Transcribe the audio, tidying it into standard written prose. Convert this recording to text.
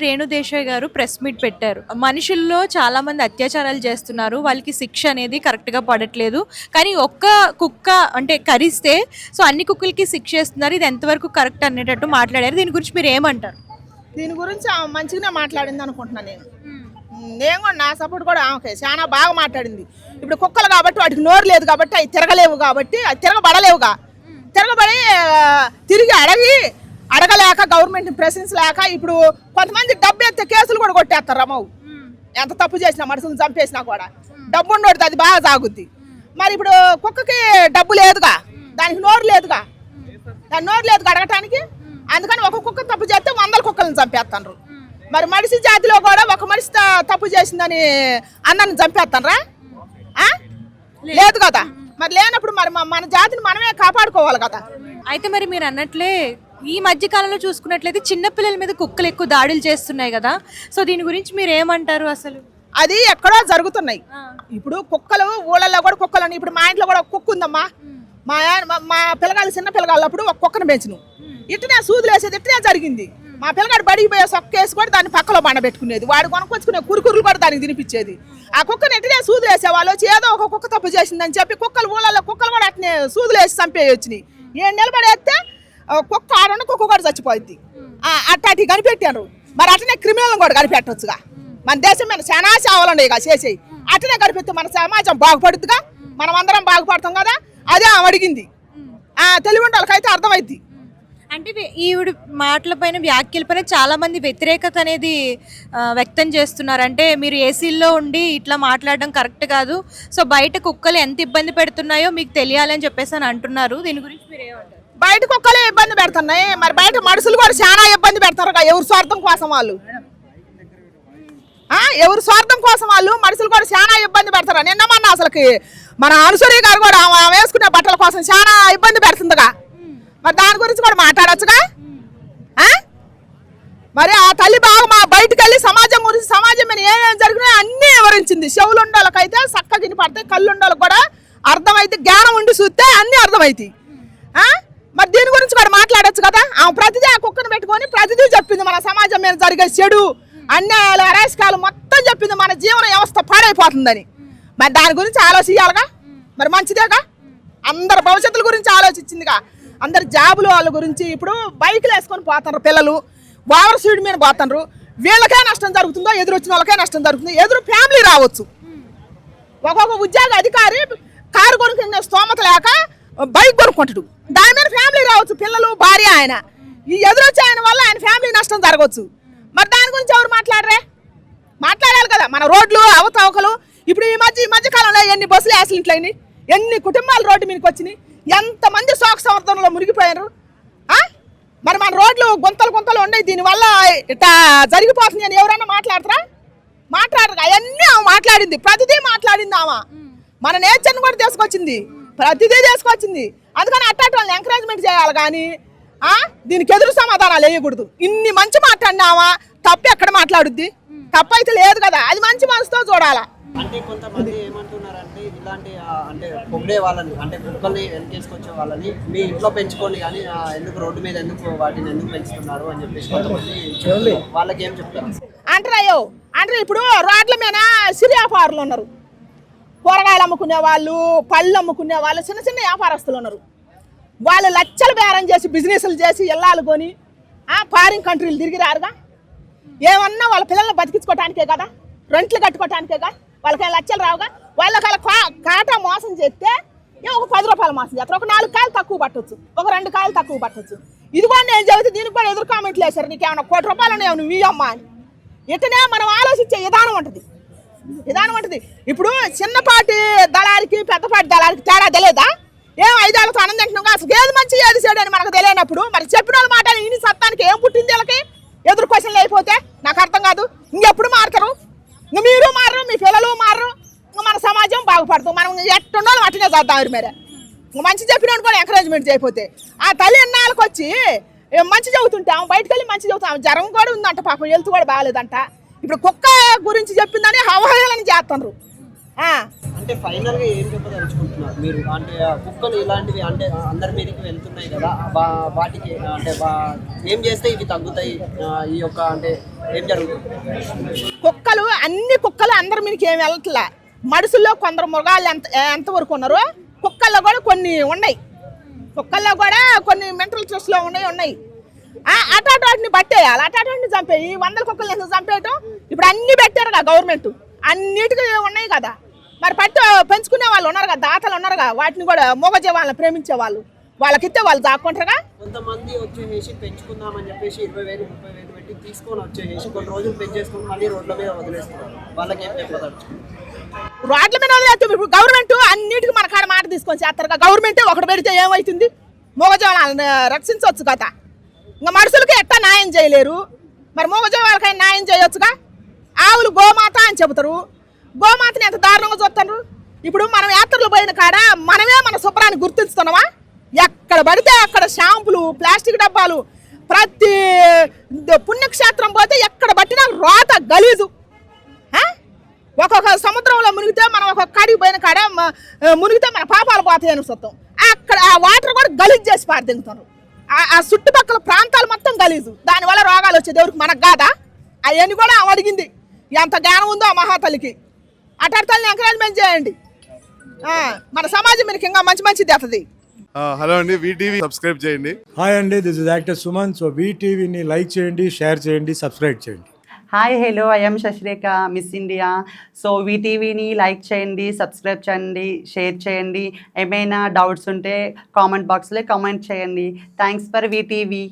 రేణు దేశాయ్ గారు press meet పెట్టారు. మనుషుల్లో చాలా మంది అత్యాచారాలు చేస్తున్నారు. వాళ్ళకి శిక్ష అనేది కరెక్ట్‌గా పడట్లేదు. కానీ ఒక్క కుక్క అంటే కరిస్తే సో అన్ని కుక్కలకి శిక్ష ఏస్తున్నారు. ఇది ఎంతవరకు కరెక్ట్ అనేటట్టు మాట్లాడారు. దీని గురించి మీరు ఏమంటారు? దీని గురించి ఆమె మంచిగానే మాట్లాడింది అనుకుంటున్నాను నేను. నేను కూడా నా సపోర్ట్ కూడా ఆమెకే చాలా బాగా మాట్లాడింది. ఇప్పుడు కుక్కలు కాబట్టి వాటికి నోరు లేదు కాబట్టి అవి తిరగలేవు కాబట్టి అవి తిరగబడలేవుగా. తిరగబడి తిరిగి అడగలేక గవర్నమెంట్ ప్రెసెన్స్ లేక ఇప్పుడు కొంతమంది డబ్బు ఎత్తే కేసులు కూడా కొట్టేస్తారు రమ్మవు. ఎంత తప్పు చేసినా మనుషులను చంపేసినా కూడా డబ్బు ఉండొద్దు, అది బాగా సాగుద్ది. మరి ఇప్పుడు కుక్కకి డబ్బు లేదుగా, దానికి నోరు లేదుగా, దాని నోరు లేదుగా అడగటానికి. అందుకని ఒక కుక్క తప్పు చేస్తే 100 కుక్కలను చంపేస్తాను. మరి మనిషి జాతిలో కూడా ఒక మనిషి తప్పు చేసిందని అన్నని చంపేస్తానరా? లేదు కదా. మరి లేనప్పుడు మరి మన జాతిని మనమే కాపాడుకోవాలి కదా. అయితే మరి మీరు అన్నట్లే ఈ మధ్య కాలంలో చూసుకున్నట్లయితే చిన్నపిల్లల మీద కుక్కలు ఎక్కువ దాడులు చేస్తున్నాయి కదా. సో దీని గురించి మీరు ఏమంటారు? అసలు అది ఎక్కడో జరుగుతున్నాయి. ఇప్పుడు కుక్కలు ఊళ్ళల్లో కూడా కుక్కలు. ఇప్పుడు మా ఇంట్లో కూడా ఒక కుక్క ఉందమ్మా. మా పిల్లగాళ్ళు చిన్న పిల్లగాళ్ళప్పుడు ఒక కుక్కను పెంచును. ఇట్టనే సూదులు వేసేది ఇట్టనే జరిగింది. మా పిల్లగాడు బడికి పోయే సొక్కేసి కూడా దాన్ని పక్కలో బండబెట్టుకునేది. వాడు కొనుక్కొచ్చుకునే కురుకురులు కూడా దానికి తినిపించేది. ఆ కుక్కను ఇట్టనే సూదులు వేసేవాళ్ళు వచ్చి ఏదో ఒక కుక్క తప్పు చేసిందని చెప్పి కుక్కలు ఊళ్ళల్లో కుక్కలు కూడా అట్నే సూదులు వేసి చంపేయొచ్చినాయి. ఏం నిలబడేస్తే కుక్క ఆడను కుక్క కూడా చచ్చిపోయింది. అట్టాటి కనిపెట్టారు. మరి అట్లనే క్రిమినల్ కూడా కనిపెట్టవచ్చుగా. మన దేశం మీద చాలా సేవలు ఉన్నాయి ఇక చేసేవి. అట్లనే కనిపెడితే మన సమాజం బాగుపడుతుందిగా, మనం అందరం బాగుపడతాం కదా. అదే ఆమె అడిగింది. తెలివి వాళ్ళకైతే అర్థమైంది. అంటే ఈవిడ మాటలపైన వ్యాఖ్యలపైన చాలా మంది వ్యతిరేకత అనేది వ్యక్తం చేస్తున్నారు. అంటే మీరు ఏసీల్లో ఉండి ఇట్లా మాట్లాడడం కరెక్ట్ కాదు, సో బయట కుక్కలు ఎంత ఇబ్బంది పెడుతున్నాయో మీకు తెలియాలని చెప్పేసి అని అంటున్నారు. దీని గురించి మీరు ఏమంటారు? బయట కుక్కలే ఇబ్బంది పెడుతున్నాయి, మరి బయట మనుషులు కూడా చాలా ఇబ్బంది పెడతారు. ఎవరి స్వార్థం కోసం వాళ్ళు మనుషులు కూడా చాలా ఇబ్బంది పెడతారు. నిన్నమన్నా అసలుకి మన అనుసూరి గారు కూడా వేసుకునే బట్టల కోసం చాలా ఇబ్బంది పెడుతుందిగా. మరి దాని గురించి కూడా మాట్లాడచ్చుగా. మరి ఆ తల్లి బాగా మా బయటకు వెళ్ళి సమాజం గురించి, సమాజం మీద ఏమేమి జరిగినాయో అన్నీ వివరించింది. చెవులుండోళ్ళకైతే చక్క గిని పడతాయి, కళ్ళుండోళ్ళకి కూడా అర్థమైతే, జ్ఞానం ఉండి చూస్తే అన్నీ అర్థమవుతాయి. మరి దీని గురించి కూడా మాట్లాడచ్చు కదా. ఆమె ప్రతిదీ ఆ కుక్కను పెట్టుకొని ప్రతిదీ చెప్పింది. మన సమాజం మీద జరిగే చెడు అన్యాయాలు అరాచకాలు మొత్తం చెప్పింది. మన జీవన వ్యవస్థ పాడైపోతుందని. మరి దాని గురించి ఆలోచించాలిగా. మరి మంచిదేగా. అందరు భవిష్యత్తుల గురించి ఆలోచించిందిగా. అందరు జాబులు వాళ్ళ గురించి. ఇప్పుడు బైకులు వేసుకొని పోతున్నారు పిల్లలు, ఓవర్ స్పీడ్ మీద పోతున్నారు. వీళ్ళకే నష్టం జరుగుతుందో ఎదురొచ్చిన వాళ్ళకే నష్టం జరుగుతుంది. ఎదురు ఫ్యామిలీ రావచ్చు. ఒక్కొక్క ఉద్యోగ అధికారి కారు కొనుక్కునే స్తోమత లేక బైక్ కొనుక్కుంటాడు. దాని మీద ఫ్యామిలీ రావచ్చు, పిల్లలు, భార్య. ఆయన ఈ ఎదురొచ్చే ఆయన వల్ల ఆయన ఫ్యామిలీ నష్టం జరగవచ్చు. మరి దాని గురించి ఎవరు మాట్లాడాలి కదా. మన రోడ్లు అవతవకలు ఇప్పుడు ఈ మధ్య కాలంలో ఎన్ని బస్సులు యాక్సిడెంట్లు అయినాయి, ఎన్ని కుటుంబాలు రోడ్డు మీదకి వచ్చినాయి, ఎంతమంది శోక సంవర్ధనలో మునిగిపోయారు. మరి మన రోడ్లు గుంతలు ఉన్నాయి. దీనివల్ల ఇట్లా జరిగిపోతుంది అని ఎవరైనా మాట్లాడరు. అవన్నీ ఆమె మాట్లాడింది. ప్రతిదీ మాట్లాడింది ఆమె. మన నేచర్ని కూడా తీసుకొచ్చింది, ప్రతిదీ తీసుకొచ్చింది. అందుకని అట్టాటి వాళ్ళని ఎంకరేజ్మెంట్ చేయాలి కానీ దీనికి ఎదురు సమాధానాలు వేయకూడదు. ఇన్ని మంచి మాట్లాడినావా, తప్పు ఎక్కడ మాట్లాడుద్ది? తప్పు అయితే లేదు కదా. అది మంచి మనసుతో చూడాలా. అంటే కొంతమంది ఏమంటున్నారంటే ఇలాంటి అంటే పొగిడే వాళ్ళని, అంటే కుక్కల్ని వెనకేసుకొచ్చే వాళ్ళని మీ ఇంట్లో పెంచుకొని కానీ ఎందుకు రోడ్డు మీద వాటిని ఎందుకు పెంచుతున్నారు అని చెప్పేసి కొంతమంది వాళ్ళకి ఏం చెప్తారు అంటే ఇప్పుడు రోడ్ల మీద సిరి వ్యాపారులు ఉన్నారు, కూరగాయలు అమ్ముకునే వాళ్ళు, పళ్ళు అమ్ముకునే వాళ్ళు, చిన్న చిన్న వ్యాపారస్తులు ఉన్నారు. వాళ్ళు లక్షలు బేరం చేసి బిజినెస్లు చేసి ఇళ్ళాలు కొని ఫారిన్ కంట్రీలు తిరిగి రారుగా. ఏమన్నా వాళ్ళ పిల్లల్ని బతికించుకోవటానికే కదా, రెంట్లు కట్టుకోవటానికేగా. వాళ్ళకి లక్షలు రావుగా. వాళ్ళకి కాటా మోసం చేస్తే ఒక 10 రూపాయలు మోసం చేస్తారు. ఒక 4 కాయలు తక్కువ పట్టవచ్చు, ఒక 2 కాయలు తక్కువ పట్టవచ్చు. ఇది కూడా నేను చెబితే దీనికి కూడా ఎదురు కామెంట్లు వేశారు. నీకు ఏమన్నా 1 కోటి రూపాయలు ఉన్నావు నువ్వు ఇవ్వమ్మా అని. ఇట్టనే మనం ఆలోచించే విధానం ఉంటుంది. ఇప్పుడు చిన్నపాటి దళారికి పెద్దపాటి దళారికి తేడా తెలియదా? 5 ఏళ్ళతో ఆనందం తింటున్నాగా. అసలు ఏది మంచి ఏది చెడు అని మనకు తెలియనప్పుడు మరి చెప్పిన వాళ్ళ మాట ఇన్ని సత్తానికి ఏం పుట్టింది? వీళ్ళకి ఎదురు క్వశ్చన్లు అయిపోతే నాకు అర్థం కాదు. ఇంకెప్పుడు మారుతారు? ఇంక మీరు మారరు, మీ పిల్లలు మారరు. ఇంక మన సమాజం బాగుపడతాం. మనం ఎట్టుండో అట్లనే చేద్దాం. మీరే మంచి చెప్పిన కూడా ఎంకరేజ్మెంట్ చేయకపోతే ఆ తల్లి ఎన్నాళ్ళకి వచ్చి మంచి చదువుతుంటే ఆమె బయటకు వెళ్ళి మంచి చదువుతాం. జ్వరం కూడా ఉందంట, పాపం హెల్త్ కూడా బాగాలేదంట. ఇప్పుడు కుక్క గురించి చెప్పిందని అవహేళన చేస్తున్నారు. అంటే ఫైనల్ గా ఏం చెప్పదలుచుకుంటున్నారు మీరు? అంటే కుక్కలు ఇలాంటివి అంటే అందరి మీదకి వెళ్తున్నాయి కదా, వాటికి అంటే ఏం చేస్తే ఇవి తగ్గుతాయి, ఈ యొక్క అంటే ఏం జరుగుతుంది? కుక్కలు అన్ని కుక్కలు అందరి మీదకి ఏమి వెళ్ళట్లా. మనుషుల్లో కొందరు మృగాలు ఎంతవరకు ఉన్నారు, కుక్కల్లో కూడా కొన్ని ఉన్నాయి. కుక్కల్లో కూడా కొన్ని మెంటల్ స్ట్రెస్లో ఉన్నాయి. అటాటిని పట్టేయాలి, అటాటిని చంపేయి. 100 కుక్కలు చంపేయటం ఇప్పుడు అన్ని పెట్టారుగా గవర్నమెంట్, అన్నిటికీ ఉన్నాయి కదా. మరి పెంచుకునే వాళ్ళు ఉన్నారు కదా, దాతలు ఉన్నారుగా, వాటిని కూడా మూగజీవాలను ప్రేమించే వాళ్ళు, వాళ్ళకిస్తే వాళ్ళు దాక్కుంటారుగా. కొంతమంది వచ్చేసి పెంచుకుందామని చెప్పేసి 20,000 30,000 పెట్టి తీసుకొని వచ్చేసి కొన్ని రోజులు పెంచేసుకొని మళ్ళీ రోడ్ల మీద వదిలేస్తున్నారు. వాళ్ళకి ఏం చెప్పదలుచుకుంటారు? రోడ్ల మీద వదిలేస్తాం. ఇప్పుడు గవర్నమెంట్ అన్నిటికీ మన కాడ మాట తీసుకొని చేస్తారుగా. గవర్నమెంటే ఒకటి పెడితే ఏమవుతుంది, మూగజీవాలను రక్షించవచ్చు కదా. ఇంకా మనుషులకి ఎట్టా న్యాయం చేయలేరు, మరి మూగజీవాలకైనా న్యాయం చేయొచ్చుగా. ఆవులు గోమాత అని చెబుతారు, గోమాతని ఎంత దారుణంగా చూస్తారు. ఇప్పుడు మనం యాత్రలు పోయిన కాడ మనమే మన శుభ్రాన్ని గుర్తిస్తున్నామా? ఎక్కడ పడితే అక్కడ షాంపులు, ప్లాస్టిక్ డబ్బాలు. ప్రతి పుణ్యక్షేత్రం పోతే ఎక్కడ పట్టినా రోత గలీజు. ఒక్కొక్క సముద్రంలో మునిగితే మనం ఒక్కొక్క కాడికి పోయిన కాడ మునిగితే మన పాపాలు పోతాయి అని చూస్తాం. అక్కడ ఆ వాటర్ కూడా గలీజ్ చేసి పారదింగుతారు. ఆ చుట్టుపక్కల ప్రాంతాలు మొత్తం గలీజు. దానివల్ల రోగాలు వచ్చే దేవుడికి మనకు కాదా? అవన్నీ కూడా అడిగింది. ఎంత జ్ఞానం ఉందో ఆ మహాతల్లికి. అటాటి తల్లిని ఎంకరేజ్మెంట్ చేయండి, మన సమాజం మీకు ఇంకా మంచిది అవుతుంది. హలో అండి, వీటీవీ సబ్స్క్రైబ్ చేయండి. హాయ్ అండి, this is actor Suman. So వీటీవీని లైక్ చేయండి, షేర్ చేయండి, సబ్స్క్రైబ్ చేయండి. Hi hello, I'm Shashirekha, Miss India. So వీటీవీని లైక్ చేయండి, సబ్స్క్రైబ్ చేయండి, షేర్ చేయండి. ఏమైనా డౌట్స్ ఉంటే కామెంట్ బాక్స్లో కామెంట్ చేయండి. Thanks for VTV.